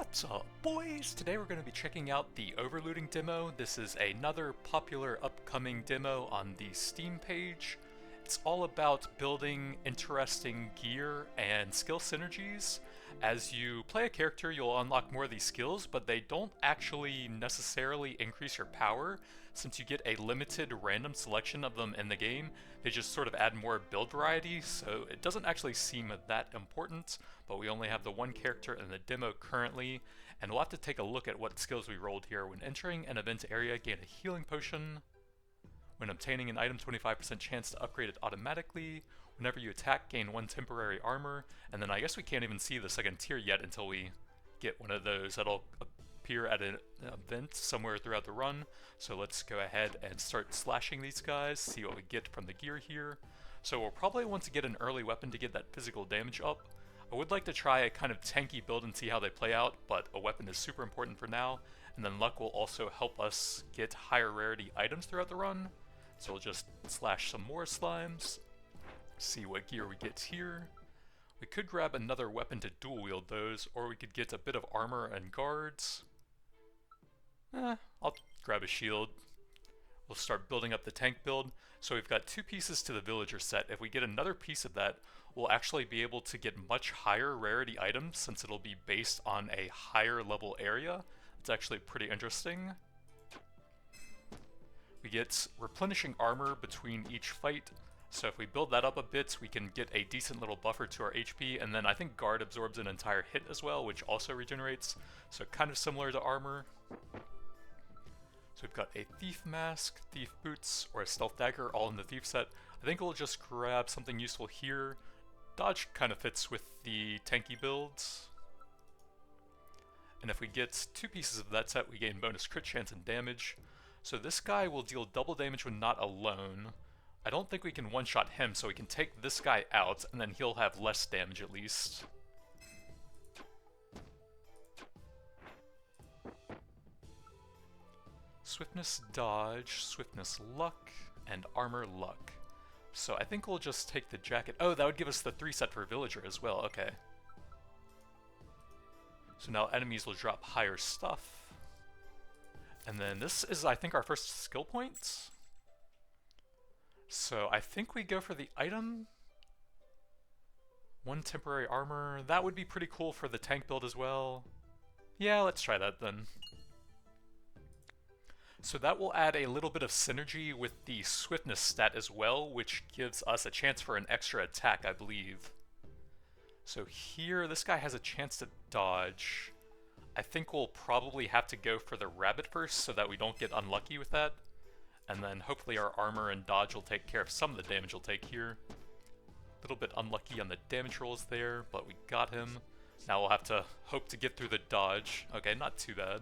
What's up, boys? Today we're going to be checking out the Overlooting demo. This is another popular upcoming demo on the Steam page. It's all about building interesting gear and skill synergies. As you play a character, you'll unlock more of these skills, but they don't actually necessarily increase your power. Since you get a limited random selection of them in the game, they just sort of add more build variety, so it doesn't actually seem that important, but we only have the one character in the demo currently, and we'll have to take a look at what skills we rolled here. When entering an event area, gain a healing potion. When obtaining an item, 25% chance to upgrade it automatically. Whenever you attack, gain 1 temporary armor. And then I guess we can't even see the second tier yet until we get one of those. That'll appear at an event somewhere throughout the run. So let's go ahead and start slashing these guys, see what we get from the gear here. So we'll probably want to get an early weapon to get that physical damage up. I would like to try a kind of tanky build and see how they play out, but a weapon is super important for now. And then luck will also help us get higher rarity items throughout the run. So we'll just slash some more slimes, see what gear we get here. We could grab another weapon to dual wield those, or we could get a bit of armor and guards. I'll grab a shield. We'll start building up the tank build. So we've got 2 pieces to the villager set. If we get another piece of that, we'll actually be able to get much higher rarity items since it'll be based on a higher level area. It's actually pretty interesting. We get replenishing armor between each fight, so if we build that up a bit, we can get a decent little buffer to our HP, and then I think guard absorbs an entire hit as well, which also regenerates, so kind of similar to armor. So we've got a thief mask, thief boots, or a stealth dagger all in the thief set. I think we'll just grab something useful here. Dodge kind of fits with the tanky builds. And if we get 2 pieces of that set, we gain bonus crit chance and damage. So this guy will deal double damage when not alone. I don't think we can one-shot him, so we can take this guy out, and then he'll have less damage at least. Swiftness dodge, swiftness luck, and armor luck. So I think we'll just take the jacket. Oh, that would give us the 3 set for villager as well, okay. So now enemies will drop higher stuff. And then this is, I think, our first skill point. So I think we go for the item. 1 temporary armor. That would be pretty cool for the tank build as well. Yeah, let's try that then. So that will add a little bit of synergy with the swiftness stat as well, which gives us a chance for an extra attack, I believe. So here, this guy has a chance to dodge. I think we'll probably have to go for the rabbit first so that we don't get unlucky with that. And then hopefully our armor and dodge will take care of some of the damage we'll take here. A little bit unlucky on the damage rolls there, but we got him. Now we'll have to hope to get through the dodge. Okay, not too bad.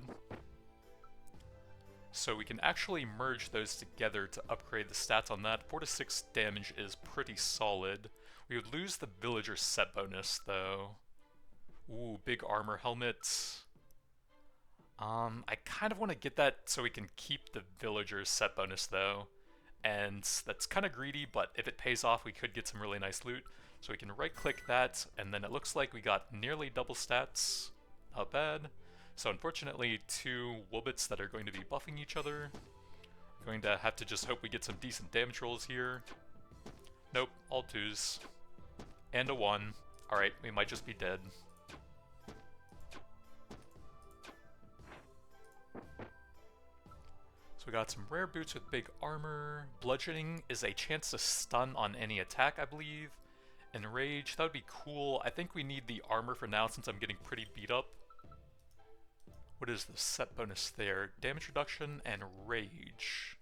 So we can actually merge those together to upgrade the stats on that. 4 to 6 damage is pretty solid. We would lose the villager set bonus though. Ooh, big armor helmet. I kind of want to get that so we can keep the villager's set bonus though. And that's kind of greedy, but if it pays off, we could get some really nice loot. So we can right-click that, and then it looks like we got nearly double stats. Not bad. So unfortunately, 2 Woobits that are going to be buffing each other. We're going to have to just hope we get some decent damage rolls here. Nope, all 2s. And a 1. Alright, we might just be dead. So we got some rare boots with big armor. Bludgeoning is a chance to stun on any attack, I believe. And rage, that would be cool. I think we need the armor for now since I'm getting pretty beat up. What is the set bonus there? Damage reduction and rage.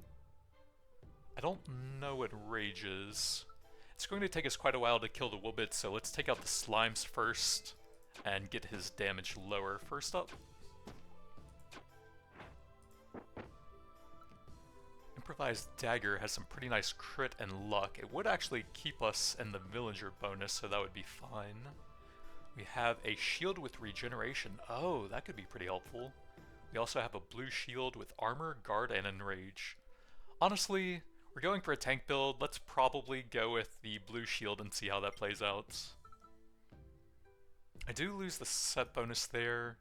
I don't know what rage is. It's going to take us quite a while to kill the Woobit, so let's take out the slimes first and get his damage lower first up. Improvised dagger has some pretty nice crit and luck. It would actually keep us in the villager bonus, so that would be fine. We have a shield with regeneration. Oh, that could be pretty helpful. We also have a blue shield with armor, guard, and enrage. Honestly, we're going for a tank build. Let's probably go with the blue shield and see how that plays out. I do lose the set bonus there.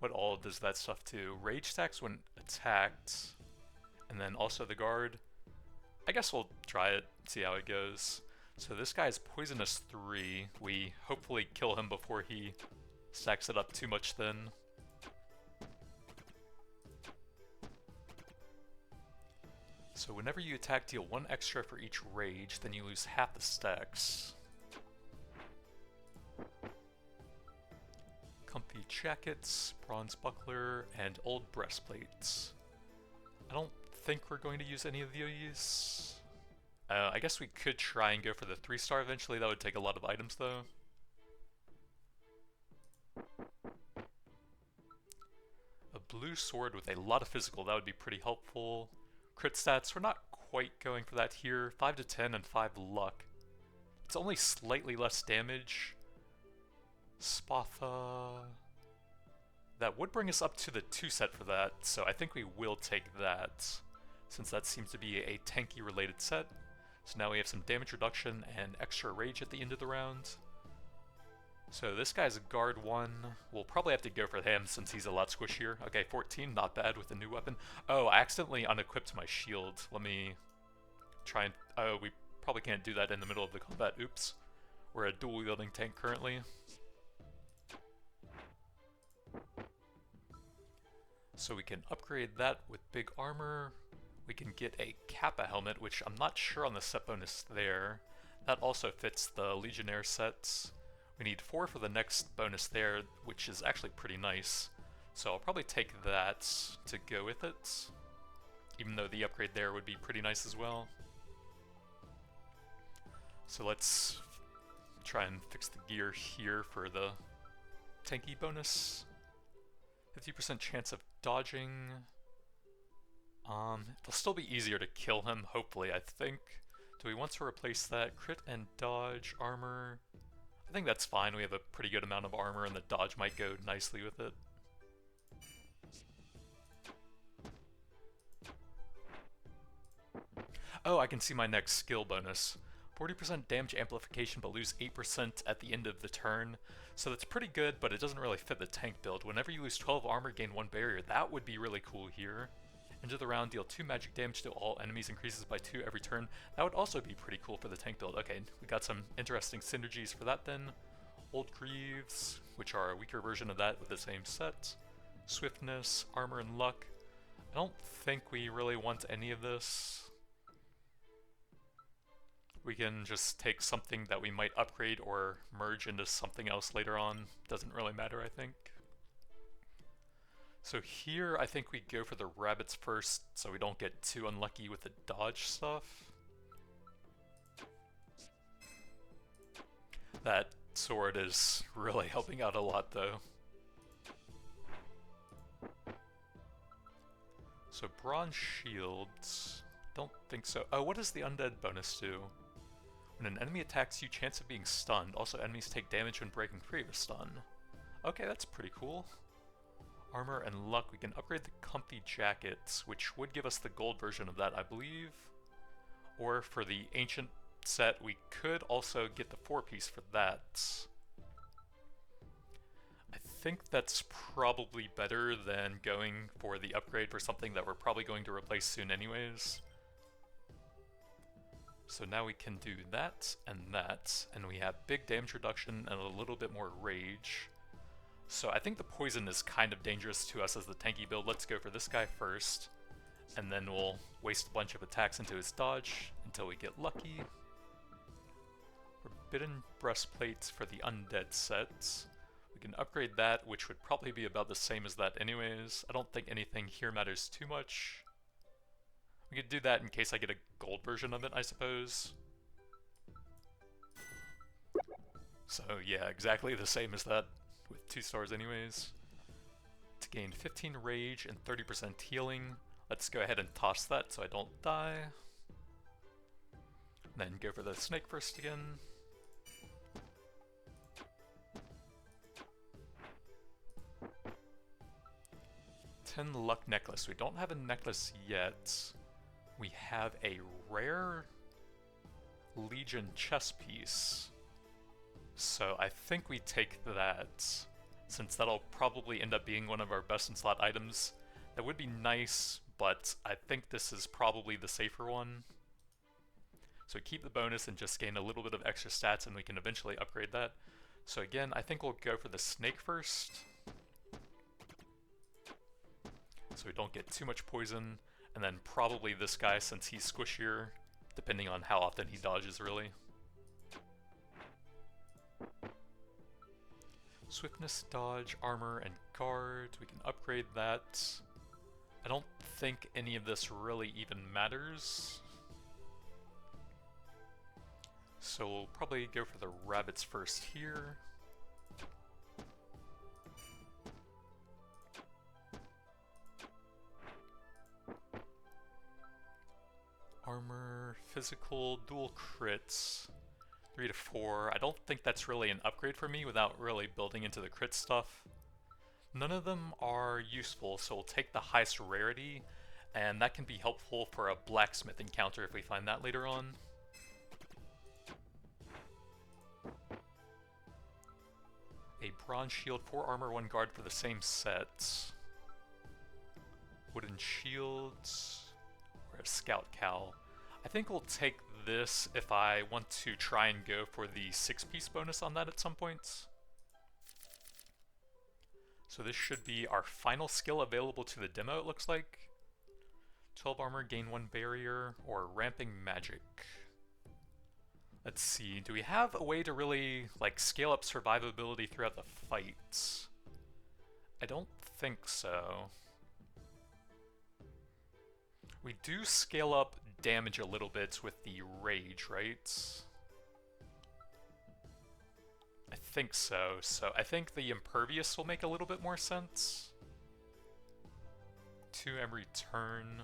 What all does that stuff do? Rage stacks when attacked, and then also the guard. I guess we'll try it, see how it goes. So this guy's poisonous 3. We hopefully kill him before he stacks it up too much then. So whenever you attack, deal 1 extra for each rage, then you lose half the stacks. Comfy jackets, bronze buckler, and old breastplates. I don't think we're going to use any of these. I guess we could try and go for the 3-star eventually. That would take a lot of items though. A blue sword with a lot of physical, that would be pretty helpful. Crit stats, we're not quite going for that here. 5 to 10 and 5 luck. It's only slightly less damage. Spatha. That would bring us up to the 2 set for that, so I think we will take that, since that seems to be a tanky related set. So now we have some damage reduction and extra rage at the end of the round. So this guy's a guard 1. We'll probably have to go for him since he's a lot squishier. Okay, 14, not bad with the new weapon. Oh, I accidentally unequipped my shield. Let me try and... Oh, we probably can't do that in the middle of the combat. Oops. We're a dual-wielding tank currently. So we can upgrade that with big armor. We can get a Kappa helmet, which I'm not sure on the set bonus there. That also fits the Legionnaire sets. We need 4 for the next bonus there, which is actually pretty nice. So I'll probably take that to go with it, even though the upgrade there would be pretty nice as well. So let's try and fix the gear here for the tanky bonus. 50% chance of dodging. It'll still be easier to kill him, hopefully, I think. Do we want to replace that? Crit and dodge, armor. I think that's fine. We have a pretty good amount of armor and the dodge might go nicely with it. Oh, I can see my next skill bonus. 40% damage amplification but lose 8% at the end of the turn. So that's pretty good, but it doesn't really fit the tank build. Whenever you lose 12 armor, gain 1 barrier. That would be really cool here. End of the round, deal 2 magic damage to all enemies, increases by 2 every turn. That would also be pretty cool for the tank build. Okay, we got some interesting synergies for that then. Old Greaves, which are a weaker version of that with the same set. Swiftness, armor, and luck. I don't think we really want any of this. We can just take something that we might upgrade or merge into something else later on. Doesn't really matter, I think. So here, I think we go for the rabbits first, so we don't get too unlucky with the dodge stuff. That sword is really helping out a lot, though. So bronze shields, don't think so. Oh, what does the undead bonus do? When an enemy attacks you, chance of being stunned. Also, enemies take damage when breaking free of a stun. Okay, that's pretty cool. Armor and luck, we can upgrade the comfy jackets, which would give us the gold version of that, I believe. Or for the ancient set, we could also get the 4-piece for that. I think that's probably better than going for the upgrade for something that we're probably going to replace soon anyways. So now we can do that, and we have big damage reduction and a little bit more rage. So I think the poison is kind of dangerous to us as the tanky build. Let's go for this guy first, and then we'll waste a bunch of attacks into his dodge until we get lucky. Forbidden breastplates for the undead sets. We can upgrade that, which would probably be about the same as that anyways. I don't think anything here matters too much. We could do that in case I get a gold version of it, I suppose. So yeah, exactly the same as that, with 2 stars anyways. To gain 15 rage and 30% healing, let's go ahead and toss that so I don't die. Then go for the snake first again. $10 luck necklace. We don't have a necklace yet. We have a rare Legion chess piece. So I think we take that. since that'll probably end up being one of our best in slot items. That would be nice, but I think this is probably the safer one. So we keep the bonus and just gain a little bit of extra stats, and we can eventually upgrade that. So again, I think we'll go for the snake first, so we don't get too much poison, and then probably this guy since he's squishier, depending on how often he dodges really. Swiftness, dodge, armor, and guard. We can upgrade that. I don't think any of this really even matters. So we'll probably go for the rabbits first here. Armor, physical, dual crits, 3 to 4. I don't think that's really an upgrade for me without really building into the crit stuff. None of them are useful, so we'll take the highest rarity, and that can be helpful for a blacksmith encounter if we find that later on. A bronze shield, 4 armor, 1 guard for the same set. Wooden shields, or a scout cowl. I think we'll take this if I want to try and go for the 6-piece bonus on that at some point. So this should be our final skill available to the demo, it looks like. 12 armor, gain 1 barrier, or ramping magic. Let's see, do we have a way to really like scale up survivability throughout the fight? I don't think so. We do scale up damage a little bit with the rage, right? I think so. So I think the impervious will make a little bit more sense. 2 every turn.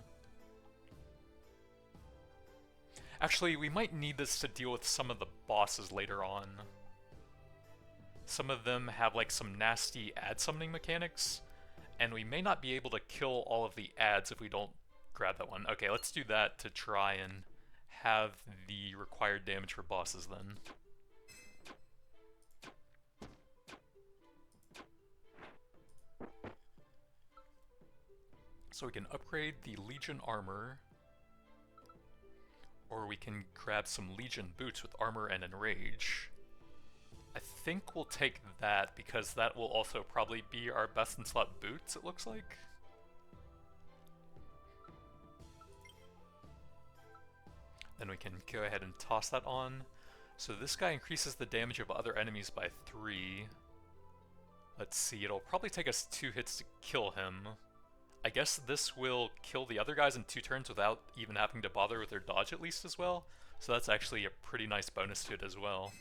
Actually, we might need this to deal with some of the bosses later on. Some of them have like some nasty ad summoning mechanics, and we may not be able to kill all of the ads if we don't grab that one. Okay, let's do that to try and have the required damage for bosses then. So we can upgrade the Legion armor, or we can grab some Legion boots with armor and enrage. I think we'll take that because that will also probably be our best in slot boots, it looks like. Then we can go ahead and toss that on. So this guy increases the damage of other enemies by 3. Let's see, it'll probably take us 2 hits to kill him. I guess this will kill the other guys in 2 turns without even having to bother with their dodge at least as well. So that's actually a pretty nice bonus to it as well.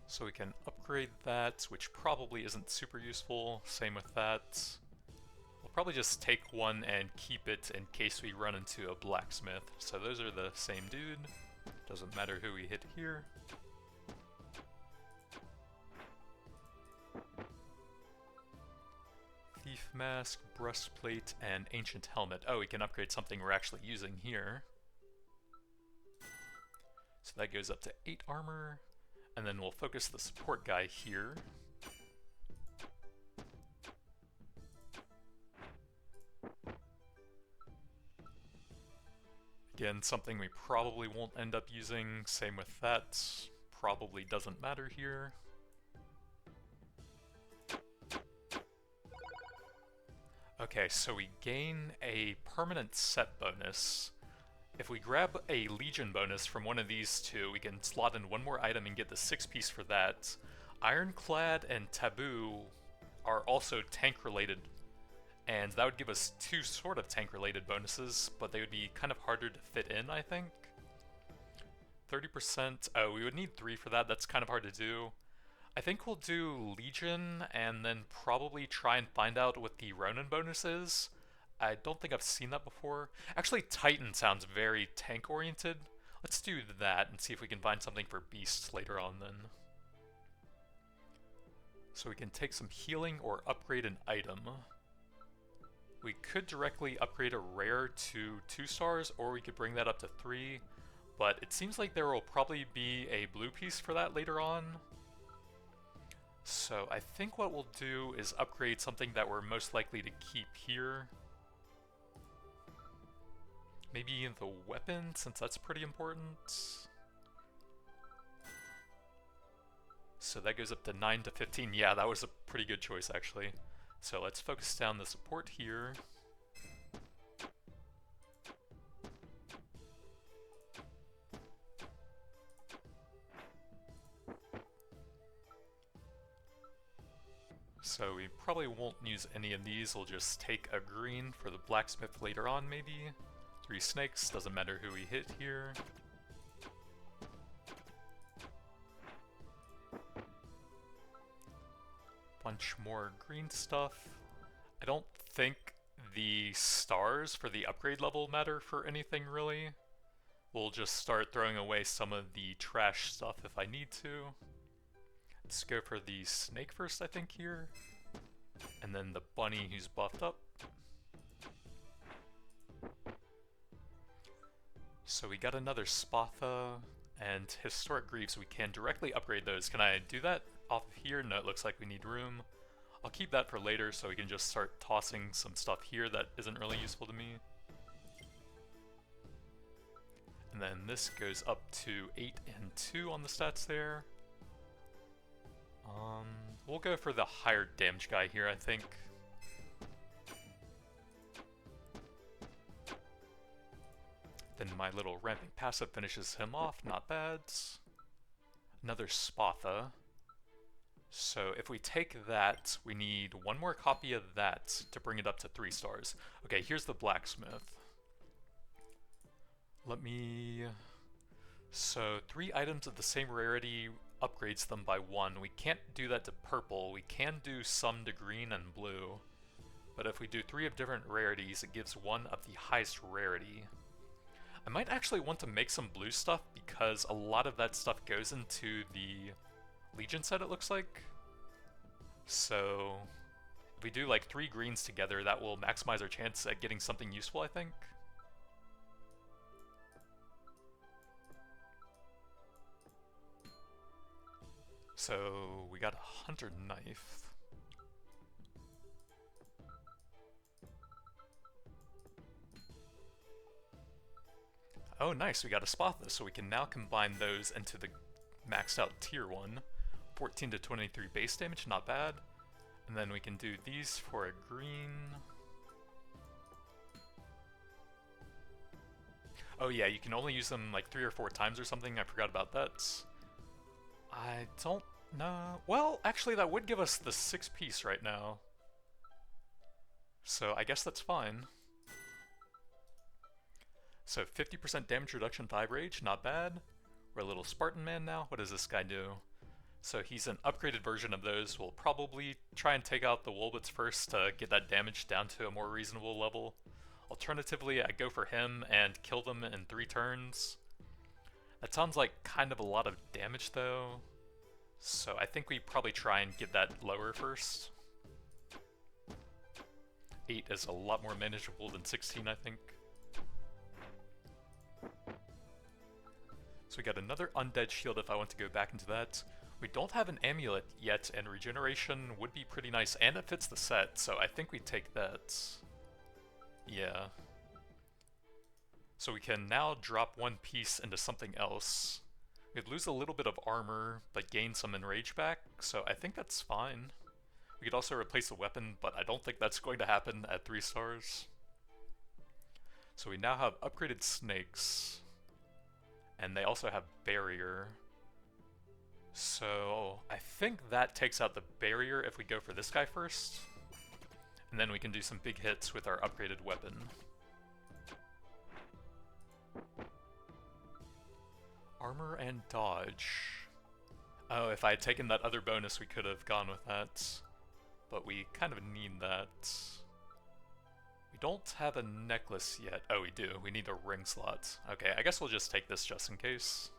So we can upgrade that, which probably isn't super useful. Same with that. We'll probably just take one and keep it in case we run into a blacksmith. So those are the same dude. Doesn't matter who we hit here. Thief mask, breastplate, and ancient helmet. Oh, we can upgrade something we're actually using here. So that goes up to 8 armor. And then we'll focus the support guy here. Again, something we probably won't end up using. Same with that. Probably doesn't matter here. Okay, so we gain a permanent set bonus. If we grab a Legion bonus from one of these two, we can slot in one more item and get the 6-piece for that. Ironclad and Taboo are also tank-related, and that would give us 2 sort of tank-related bonuses, but they would be kind of harder to fit in, I think. 30%, oh, we would need 3 for that, that's kind of hard to do. I think we'll do Legion, and then probably try and find out what the Ronin bonus is. I don't think I've seen that before. Actually, Titan sounds very tank-oriented. Let's do that and see if we can find something for Beasts later on then. So we can take some healing or upgrade an item. We could directly upgrade a rare to 2 stars, or we could bring that up to 3. but it seems like there will probably be a blue piece for that later on. So I think what we'll do is upgrade something that we're most likely to keep here. Maybe the weapon, since that's pretty important. So that goes up to 9 to 15. Yeah, that was a pretty good choice actually. So let's focus down the support here. So we probably won't use any of these, we'll just take a green for the blacksmith later on maybe. 3 snakes, doesn't matter who we hit here. Bunch more green stuff. I don't think the stars for the upgrade level matter for anything really. We'll just start throwing away some of the trash stuff if I need to. Let's go for the snake first, I think, here. And then the bunny who's buffed up. So we got another Spatha and Historic Greaves. We can directly upgrade those. Can I do that off of here? No, it looks like we need room. I'll keep that for later so we can just start tossing some stuff here that isn't really useful to me. And then this goes up to 8 and 2 on the stats there. We'll go for the higher damage guy here, I think. Then my little ramping passive finishes him off, not bad. Another Spatha. So if we take that, we need one more copy of that to bring it up to 3 stars. Okay, here's the blacksmith. Let me... So 3 items of the same rarity upgrades them by 1. We can't do that to purple. We can do some to green and blue. But if we do 3 of different rarities, it gives 1 of the highest rarity. I might actually want to make some blue stuff because a lot of that stuff goes into the Legion set, it looks like. So if we do like 3 greens together, that will maximize our chance at getting something useful, I think. So we got a hunter knife. Oh nice, we got a Spatha, so we can now combine those into the maxed out tier 1. 14 to 23 base damage, not bad. And then we can do these for a green. Oh yeah, you can only use them like 3 or 4 times or something, I forgot about that. I don't know. Well, actually that would give us the 6 piece right now. So I guess that's fine. So 50% damage reduction 5 rage, not bad. We're a little Spartan man now. What does this guy do? So he's an upgraded version of those. We'll probably try and take out the Wolbits first to get that damage down to a more reasonable level. Alternatively, I go for him and kill them in 3 turns. That sounds like kind of a lot of damage though. So I think we probably try and get that lower first. 8 is a lot more manageable than 16, I think. So we got another undead shield if I want to go back into that. We don't have an amulet yet, and regeneration would be pretty nice, and it fits the set, so I think we take that. Yeah. So we can now drop 1 piece into something else. We'd lose a little bit of armor, but gain some enrage back, so I think that's fine. We could also replace the weapon, but I don't think that's going to happen at 3 stars. So we now have upgraded snakes. And they also have barrier. So I think that takes out the barrier if we go for this guy first. And then we can do some big hits with our upgraded weapon. Armor and dodge. Oh, if I had taken that other bonus we could have gone with that. But we kind of need that. We don't have a necklace yet. Oh, we do. We need a ring slot. Okay, I guess we'll just take this just in case.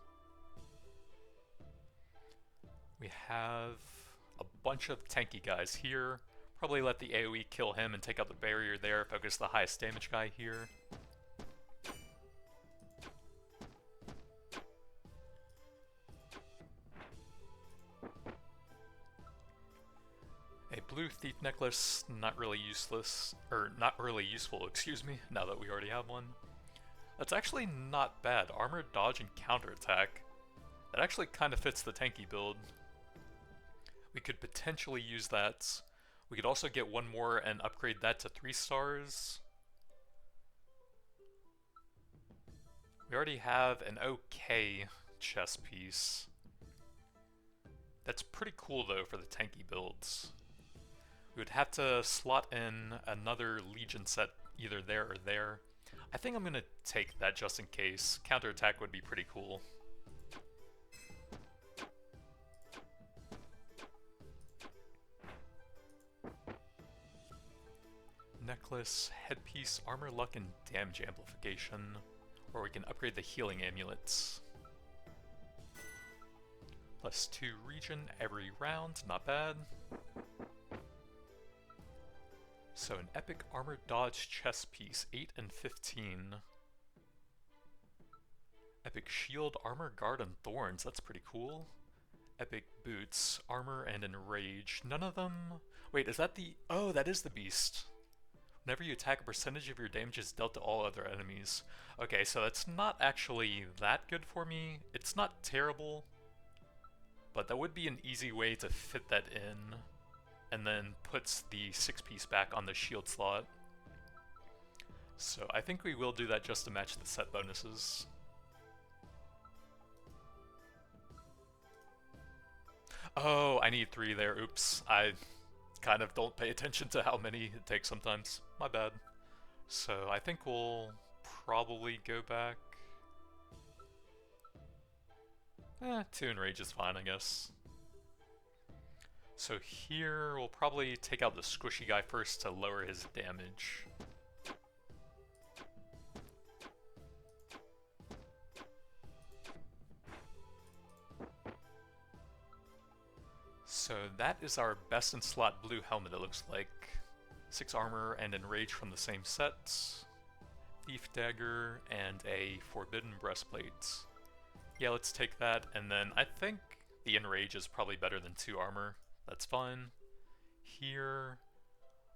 We have a bunch of tanky guys here. Probably let the AoE kill him and take out the barrier there. Focus the highest damage guy here. blue thief necklace, not really useless, or not really useful, excuse me, now that we already have one. That's actually not bad. Armor, dodge, and counterattack. That actually kind of fits the tanky build. We could potentially use that. We could also get one more and upgrade that to 3 stars. We already have an okay chess piece. That's pretty cool though for the tanky builds. We would have to slot in another Legion set either there or there. I think I'm gonna take that just in case. Counterattack would be pretty cool. Necklace, headpiece, armor, luck, and damage amplification. Or we can upgrade the healing amulets. +2 regen every round, not bad. So an epic armor dodge chest piece, 8 and 15. Epic shield, armor, guard, and thorns, that's pretty cool. Epic boots, armor, and enrage. None of them... Wait, is that the... Oh, that is the beast. Whenever you attack, a percentage of your damage is dealt to all other enemies. Okay, so that's not actually that good for me. It's not terrible, but that would be an easy way to fit that in, and then puts the 6-piece back on the shield slot. So I think we will do that just to match the set bonuses. Oh, I need 3 there. Oops. I kind of don't pay attention to how many it takes sometimes. My bad. So I think we'll probably go back. 2 enrage is fine, I guess. So here we'll probably take out the squishy guy first to lower his damage. So that is our best in slot blue helmet, it looks like. 6 armor and enrage from the same sets. Thief dagger and a forbidden breastplate. Yeah, let's take that, and then I think the enrage is probably better than 2 armor. That's fine. Here,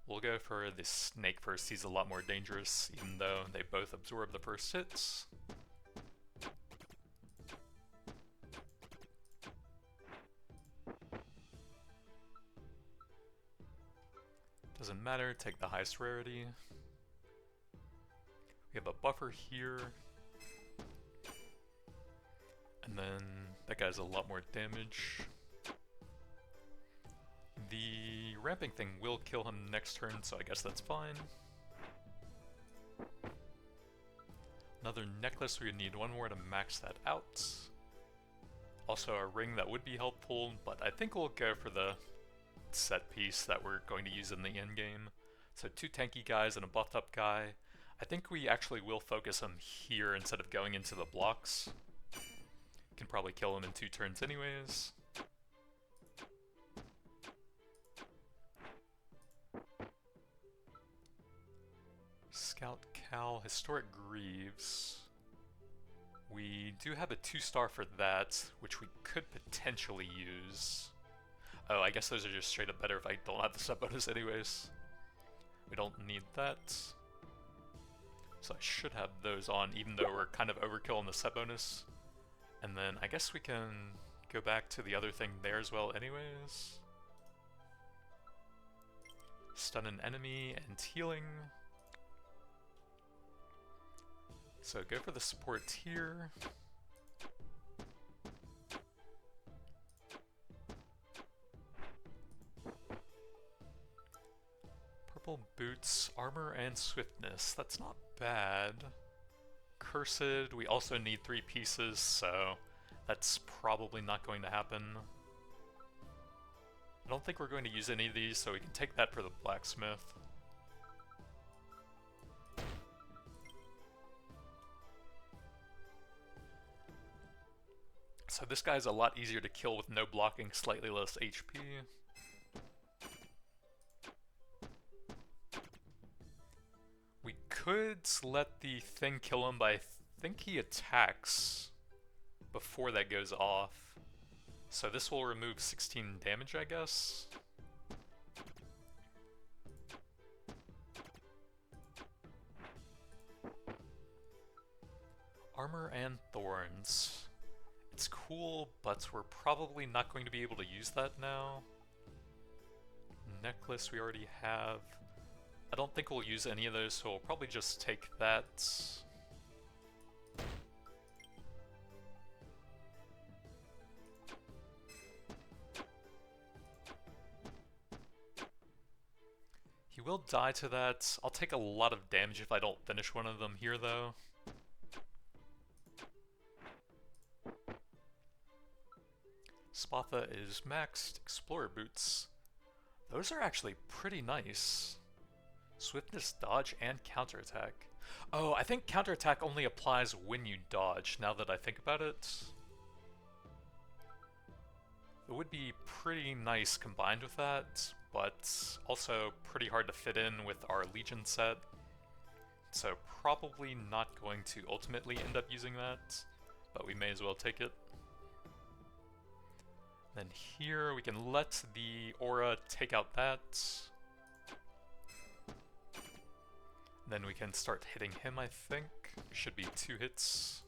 we'll go for the snake first. He's a lot more dangerous, even though they both absorb the first hits. Doesn't matter, take the highest rarity. We have a buffer here. And then that guy's a lot more damage. The ramping thing will kill him next turn, so I guess that's fine. Another necklace, we would need 1 more to max that out. Also a ring that would be helpful, but I think we'll go for the set piece that we're going to use in the end game. So 2 tanky guys and a buffed up guy. I think we actually will focus him here instead of going into the blocks. Can probably kill him in 2 turns anyways. Scout Cal, Historic Greaves. We do have a 2-star for that, which we could potentially use. Oh, I guess those are just straight up better if I don't have the sub bonus anyways. We don't need that. So I should have those on, even though we're kind of overkill on the set bonus. And then I guess we can go back to the other thing there as well anyways. Stun an enemy and healing. So go for the support here. Purple boots, armor, and swiftness. That's not bad. Cursed, we also need 3 pieces, so that's probably not going to happen. I don't think we're going to use any of these, so we can take that for the blacksmith. So this guy's a lot easier to kill with no blocking, slightly less HP. We could let the thing kill him, but I think he attacks before that goes off. So this will remove 16 damage, I guess. Armor and thorns. It's cool, but we're probably not going to be able to use that now. Necklace we already have. I don't think we'll use any of those, so we'll probably just take that. He will die to that. I'll take a lot of damage if I don't finish one of them here, though. Spatha is maxed. Explorer boots. Those are actually pretty nice. Swiftness, dodge, and counterattack. Oh, I think counterattack only applies when you dodge, now that I think about it. It would be pretty nice combined with that, but also pretty hard to fit in with our Legion set. So probably not going to ultimately end up using that, but we may as well take it. Then here we can let the aura take out that. Then we can start hitting him, I think. Should be 2 hits.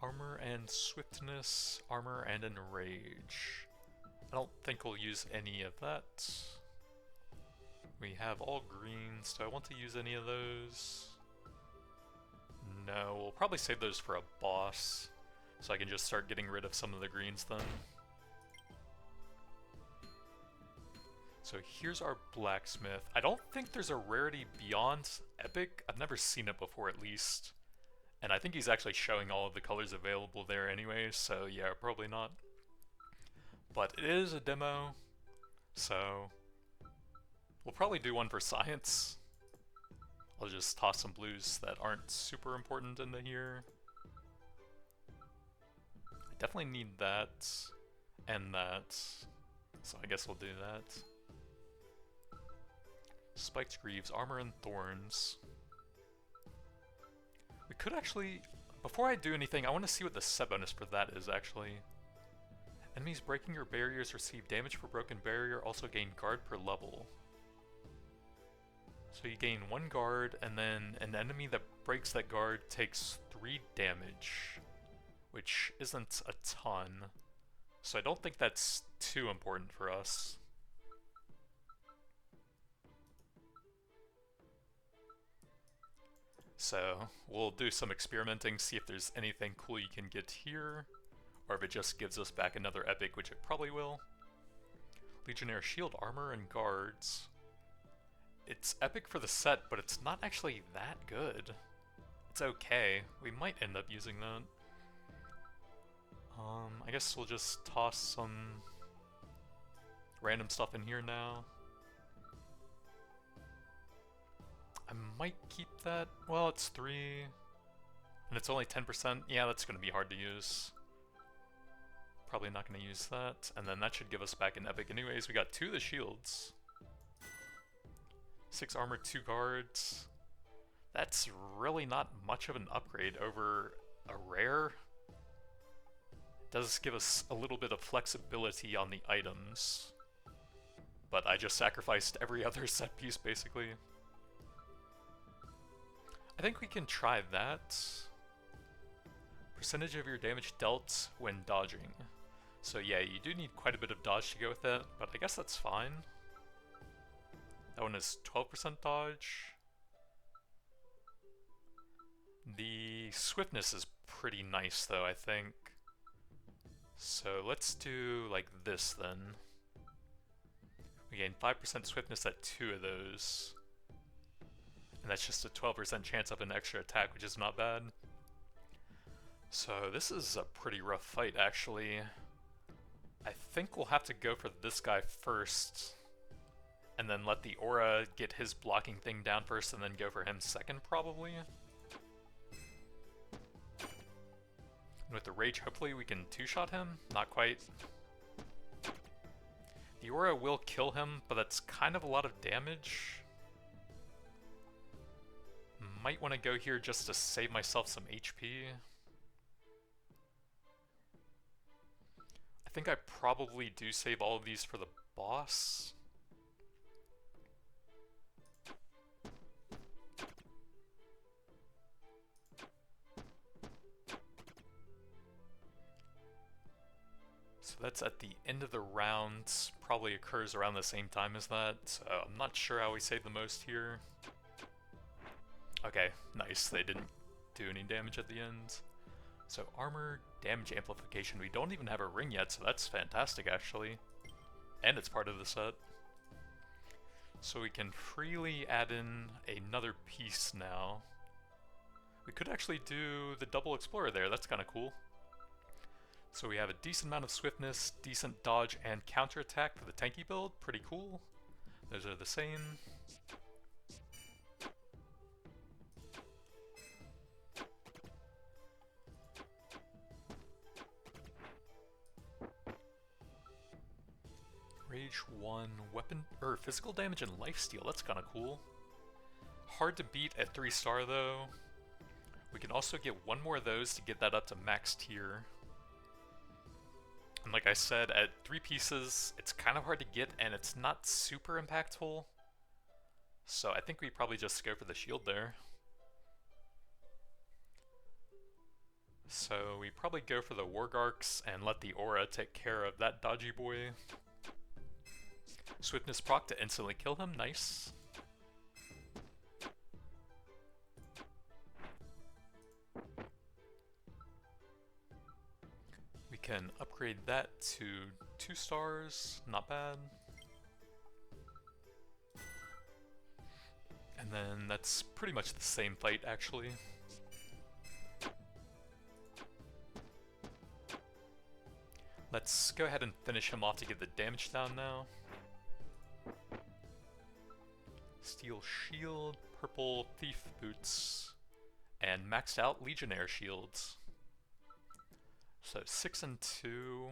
Armor and swiftness, armor and enrage. I don't think we'll use any of that. We have all greens. Do I want to use any of those? No, we'll probably save those for a boss, so I can just start getting rid of some of the greens then. So here's our blacksmith. I don't think there's a rarity beyond epic. I've never seen it before, at least. And I think he's actually showing all of the colors available there anyway, so yeah, probably not. But it is a demo, so we'll probably do one for science. I'll just toss some blues that aren't super important into here. I definitely need that and that, so I guess we'll do that. Spiked Greaves, Armor and Thorns. We could actually, before I do anything, I want to see what the set bonus for that is actually. Enemies breaking your barriers receive damage per broken barrier, also gain guard per level. So you gain 1 guard, and then an enemy that breaks that guard takes 3 damage, which isn't a ton. So I don't think that's too important for us. So we'll do some experimenting, see if there's anything cool you can get here, or if it just gives us back another epic, which it probably will. Legionnaire shield, armor, and guards. It's epic for the set, but it's not actually that good. It's okay. We might end up using that. I guess we'll just toss some random stuff in here now. I might keep that. Well, it's 3, and it's only 10%. Yeah, that's going to be hard to use. Probably not going to use that. And then that should give us back an epic anyways. We got 2 of the shields. 6 armor, 2 guards. That's really not much of an upgrade over a rare. Does give us a little bit of flexibility on the items. But I just sacrificed every other set piece basically. I think we can try that. Percentage of your damage dealt when dodging. So yeah, you do need quite a bit of dodge to go with it, but I guess that's fine. That one is 12% dodge. The swiftness is pretty nice though, I think. So let's do like this then. We gain 5% swiftness at 2 of those. And that's just a 12% chance of an extra attack, which is not bad. So this is a pretty rough fight actually. I think we'll have to go for this guy first. And then let the aura get his blocking thing down first and then go for him second probably. And with the rage, hopefully we can 2-shot him. Not quite. The aura will kill him, but that's kind of a lot of damage. Might want to go here just to save myself some HP. I think I probably do save all of these for the boss. So that's at the end of the round, probably occurs around the same time as that, so I'm not sure how we save the most here. Okay, nice, they didn't do any damage at the end. So armor, damage amplification, we don't even have a ring yet, so that's fantastic actually. And it's part of the set. So we can freely add in another piece now. We could actually do the double explorer there, that's kind of cool. So we have a decent amount of swiftness, decent dodge, and counterattack for the tanky build, pretty cool. Those are the same. Rage 1, weapon, or physical damage and lifesteal, that's kind of cool. Hard to beat at 3-star though. We can also get one more of those to get that up to max tier. And like I said, at 3 pieces, it's kind of hard to get and it's not super impactful. So I think we probably just go for the shield there. So we probably go for the Wargarks and let the aura take care of that dodgy boy. Swiftness proc to instantly kill him, nice. We can upgrade that to 2 stars, not bad. And then that's pretty much the same fight actually. Let's go ahead and finish him off to get the damage down now. Steel shield, purple thief boots, and maxed out legionnaire shields. So 6 and 2,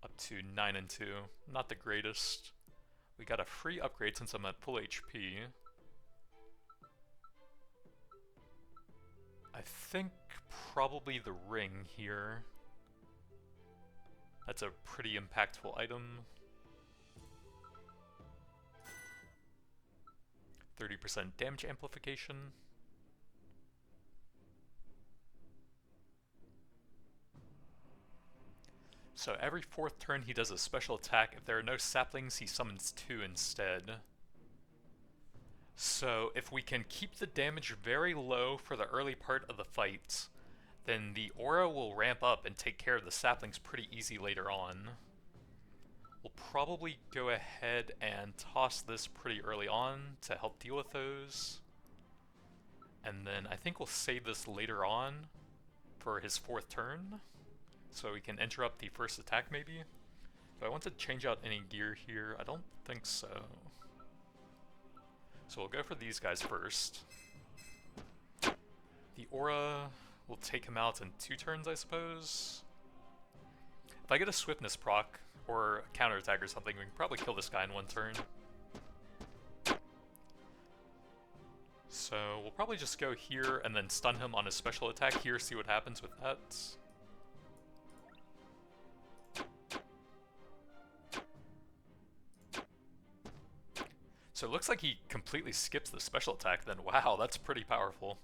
up to 9 and 2. Not the greatest. We got a free upgrade since I'm at full HP. I think probably the ring here. That's a pretty impactful item. 30% damage amplification. So every 4th turn he does a special attack. If there are no saplings, he summons 2 instead. So if we can keep the damage very low for the early part of the fight, then the aura will ramp up and take care of the saplings pretty easy later on. We'll probably go ahead and toss this pretty early on to help deal with those. And then I think we'll save this later on for his 4th turn, so we can interrupt the first attack maybe. Do I want to change out any gear here? I don't think so. So we'll go for these guys first. The aura will take him out in 2 turns, I suppose. If I get a swiftness proc, or a counterattack or something, we can probably kill this guy in 1 turn. So we'll probably just go here and then stun him on his special attack here, see what happens with that. So it looks like he completely skips the special attack then. Wow, that's pretty powerful.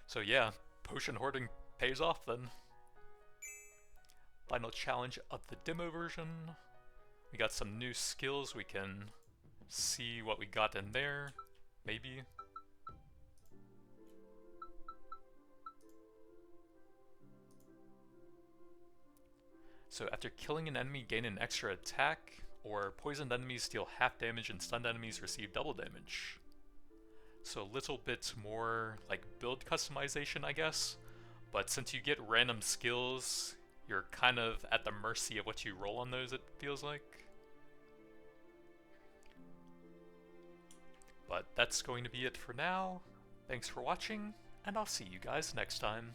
So yeah, potion hoarding pays off then. Final challenge of the demo version. We got some new skills, we can see what we got in there, maybe. So after killing an enemy, gain an extra attack, or poisoned enemies deal half damage and stunned enemies receive double damage. So a little bit more like build customization, I guess. But since you get random skills, you're kind of at the mercy of what you roll on those, it feels like. But that's going to be it for now. Thanks for watching, and I'll see you guys next time.